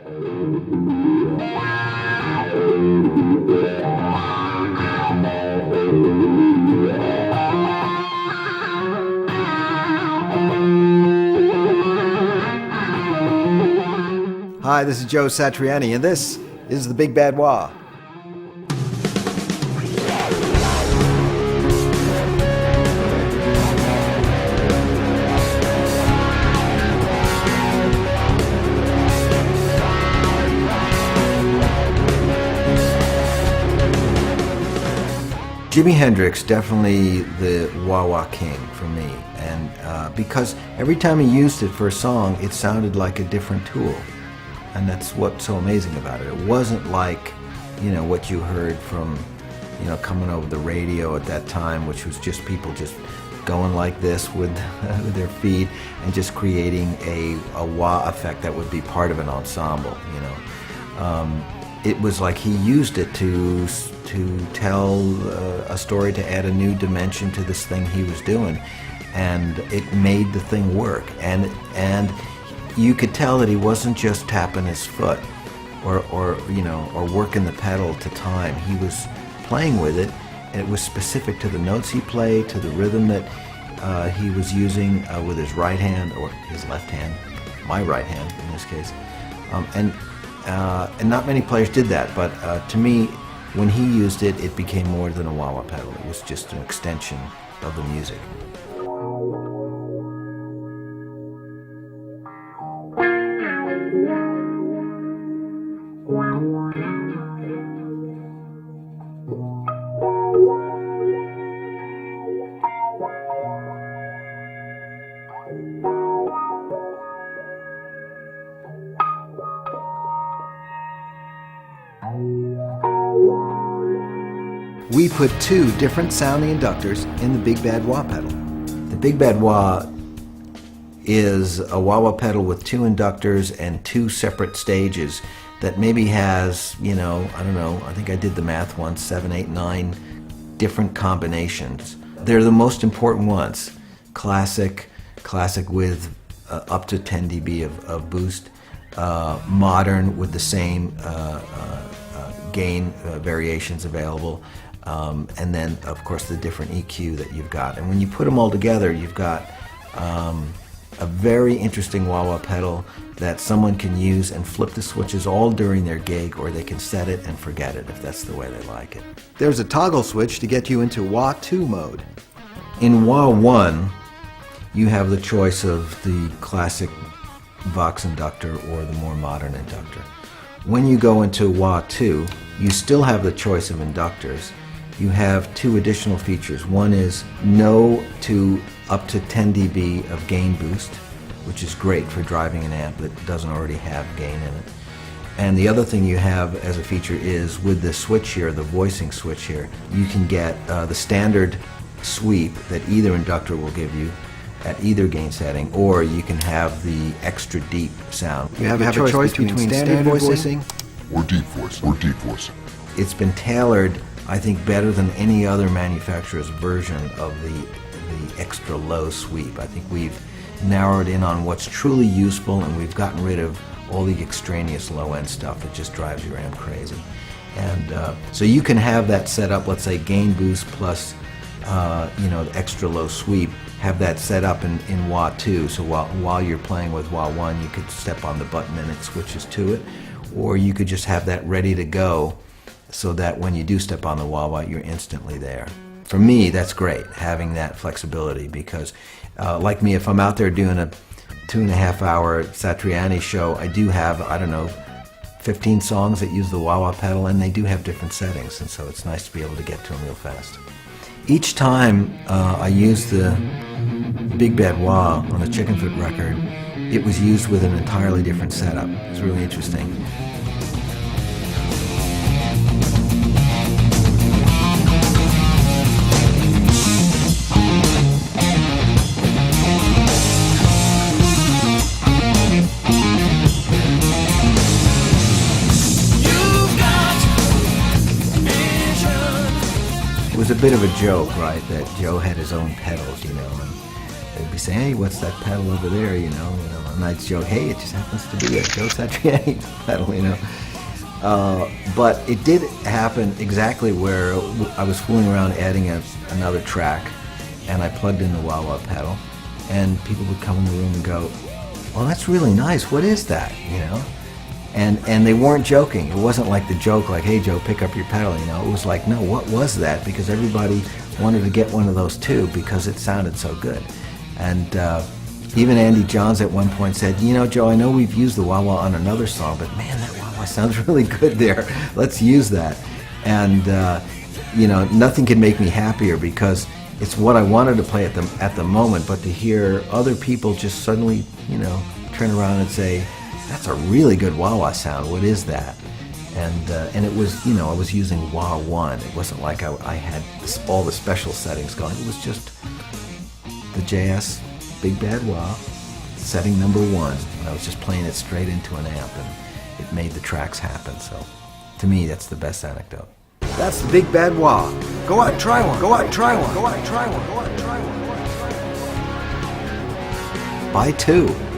Hi, this is Joe Satriani, and this is the Big Bad Wah. Jimi Hendrix, definitely the wah-wah king for me, and because every time he used it for a song, it sounded like a different Tool, and that's what's so amazing about it. It wasn't like, you know, what you heard from, you know, coming over the radio at that time, which was just people just going like this with their feet and just creating a wah effect that would be part of an ensemble, you know. It was like he used it to tell a story, to add a new dimension to this thing he was doing, and it made the thing work. And you could tell that he wasn't just tapping his foot or you know, or working the pedal to time. He was playing with it, and it was specific to the notes he played, to the rhythm that he was using with his right hand or his left hand, my right hand in this case, and not many players did that, but to me, when he used it, it became more than a wah-wah pedal. It was just an extension of the music. We put two different sounding inductors in the Big Bad Wah pedal. The Big Bad Wah is a wah-wah pedal with two inductors and two separate stages that maybe has, you know, I don't know, I think I did the math once, 7, 8, 9 different combinations. They're the most important ones. Classic with up to 10 dB of boost, modern with the same gain variations available, and then of course the different EQ that you've got. And when you put them all together, you've got a very interesting wah-wah pedal that someone can use and flip the switches all during their gig, or they can set it and forget it if that's the way they like it. There's a toggle switch to get you into wah 2 mode. In wah 1, you have the choice of the classic VOX inductor or the more modern inductor. When you go into wah 2, you still have the choice of inductors. You have two additional features. One is no to up to 10 dB of gain boost, which is great for driving an amp that doesn't already have gain in it. And the other thing you have as a feature is with the switch here, the voicing switch here, you can get the standard sweep that either inductor will give you at either gain setting, or you can have the extra deep sound. You have a choice between standard voicing or deep voicing. It's been tailored, I think, better than any other manufacturer's version of the extra low sweep. I think we've narrowed in on what's truly useful, and we've gotten rid of all the extraneous low-end stuff that just drives your amp crazy. And so you can have that set up, let's say gain boost plus you know, the extra low sweep, have that set up in wah 2, so while you're playing with wah 1, you could step on the button and it switches to it, or you could just have that ready to go so that when you do step on the wah-wah, you're instantly there. For me, that's great, having that flexibility, because like me, if I'm out there doing a 2.5-hour Satriani show, I do have, I don't know, 15 songs that use the wah-wah pedal, and they do have different settings, and so it's nice to be able to get to them real fast. Each time I used the Big Bad Wah on the Chickenfoot record, it was used with an entirely different setup. It's really interesting. It was a bit of a joke, right, that Joe had his own pedals, you know, and they'd be saying, hey, what's that pedal over there, and I'd joke, hey, it just happens to be a Joe Satriani pedal, But it did happen exactly where I was fooling around adding another track, and I plugged in the wah-wah pedal, and people would come in the room and go, well, that's really nice, what is that, And they weren't joking. It wasn't like the joke, like, hey, Joe, pick up your pedal, It was like, no, what was that? Because everybody wanted to get one of those too because it sounded so good. And even Andy Johns at one point said, Joe, I know we've used the wah-wah on another song, but man, that wah-wah sounds really good there. Let's use that. And, nothing could make me happier because it's what I wanted to play at the moment, but to hear other people just suddenly, turn around and say, that's a really good wah-wah sound. What is that? And it was, I was using wah 1. It wasn't like I had all the special settings going. It was just the JS Big Bad Wah setting number 1. And I was just playing it straight into an amp, and it made the tracks happen. So to me, that's the best anecdote. That's the Big Bad Wah. Go out and try one. Go out and try one. Go out and try one. Go out and try one. Go out and try one. Buy 2.